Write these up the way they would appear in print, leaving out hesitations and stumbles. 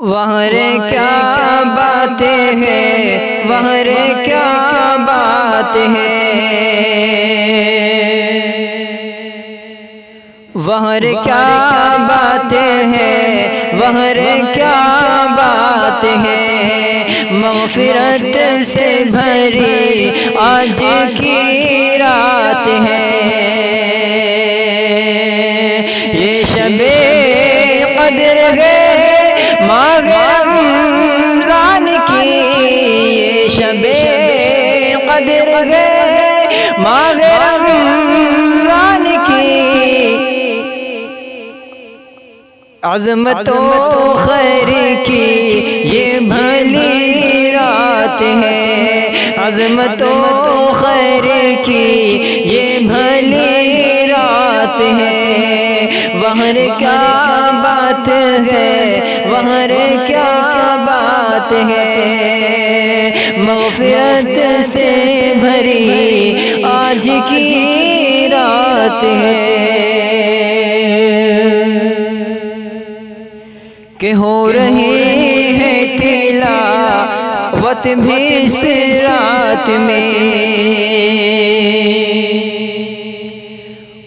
وہاں رے کیا بات ہے، وہاں رے کیا بات ہے، وہاں رے کیا بات ہے، وہاں رے کیا بات ہے، مغفرت سے بھری آج کی رات ہے، یہ شب قدر ہے ماہ رمضان کی، یہ شب قدر ہے ماہ رمضان کی، عظمت و خیر کی یہ بھلی رات ہے، عظمت و خیر کی یہ بھلی رات ہے، وہاں رے کیا بات ہے، وہاں رے کیا بات ہے، مغفرت سے بھری آج کی رات ہے، کہ ہو رہی ہے تلاوت بھی اس رات میں،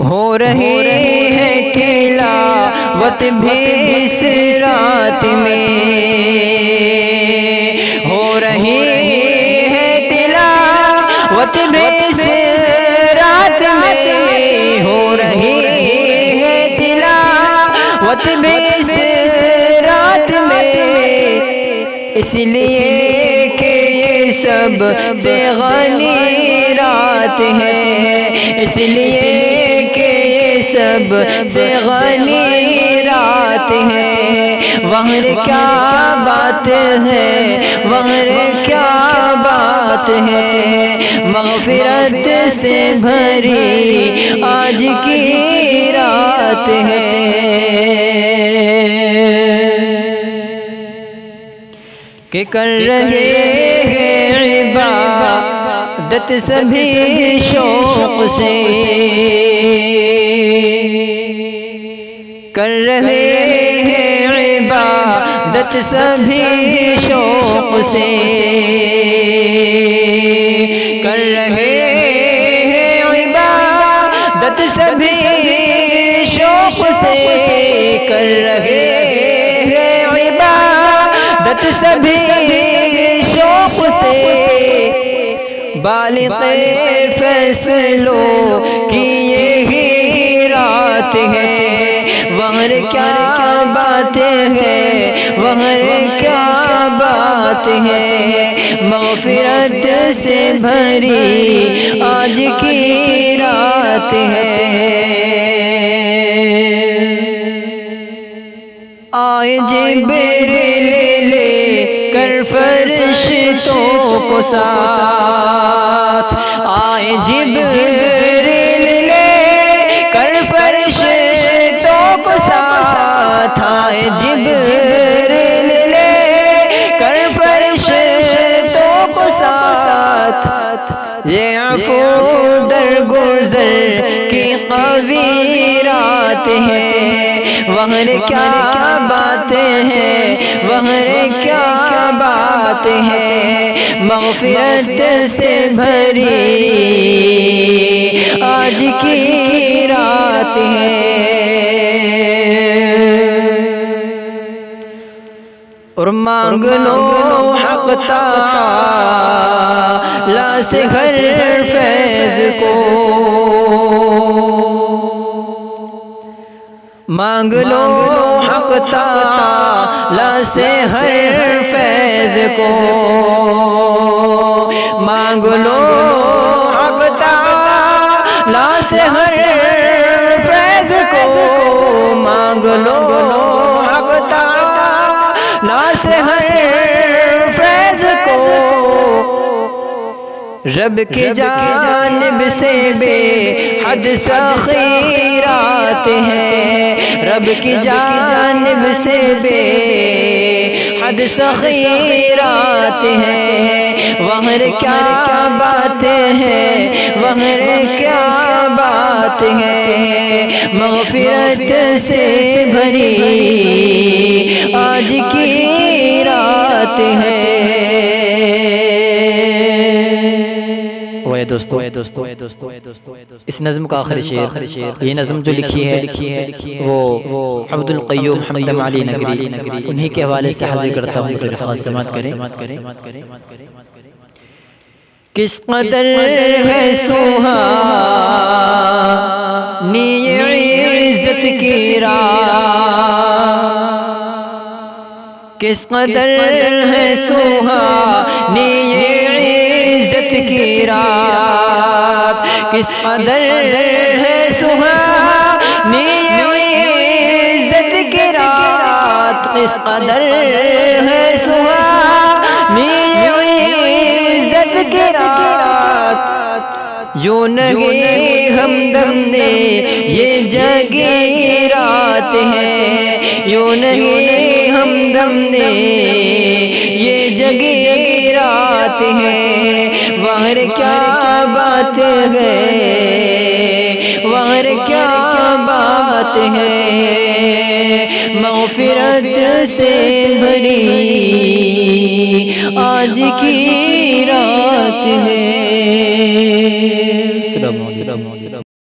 ہو رہی ہے تلاوت بھی اس رات میں، ہو رہی ہے تلاوت بھی اس رات میں، ہو رہی ہے تلاوت بھی اس رات میں، اس لیے کہ یہ سب سے غنی رات ہے، اس لیے کہ یہ سب سے غنی رات ہے، وہاں رے کیا بات ہے، وہاں رے کیا بات ہے، مغفرت سے بھری آج کی رات ہے، کہ کر رہے ہیں عبادت سبھی شوق سے، کر رہے ہیں عبادت سبھی شوق سے، کر رہے ہیں عبادت سبھی شوق سے، کر رہے ہیں عبادت سبھی شوق سے، بالغ فیصلوں کی یہی رات ہے، وہاں رے کیا بات ہے، وہاں رے کیا بات ہے، مغفرت سے بھری آج کی رات ہے، آئے جبریل لے کر فرشتوں کو ساتھ، آئے جبریل لے کر فرشتوں کو ساتھ، آئے جبریل لے کر فرشتوں کو ساتھ، یہ عفو درگزر کی قوی رات ہے، وہاں رے کیا بات ہے، وہاں رے کیا بات ہے، مغفرت سے بھری آج کی رات ہے، اور مانگ لو حق تعالی سے ہر فیض کو، مانگ لو حق تعالی سے ہر فیض کو، مانگ لو حق تعالی سے ہر فیض کو، مانگ لو حق تعالی سے ہر فیض کو، رب کی جانب سے بے حد سخیرات ہیں، رب کی جانب سے بے حد سخیرات ہیں، وہاں رے کیا بات ہے، وہاں رے کیا بات ہے، مغفرت سے بھری آج کی بات ہے۔ دوستو اس نظم کا آخری شعر، یہ نظم جو لکھی ہے وہ عبد القیوم حمدم علی نگری، انہی کے حوالے سے حاضر کرتا ہوں کہ خاص سماعت کریں۔ کس قدر ہے سوہانی عزت کی راہ، کس قدر ہے سوہانی عزت کی رات، کس قدر ہے سوہانی عزت کی رات، کس قدر ہے سوہانی عزت کی رات، یوں نہیں ہمدم نے یہ جگی رات ہے، یوں نہیں ہمدم نے یہ جگی رات ہے، وہر کیا بات ہے، وہر کیا بات ہے، مغفرت سے بھری آج کی رات ہے۔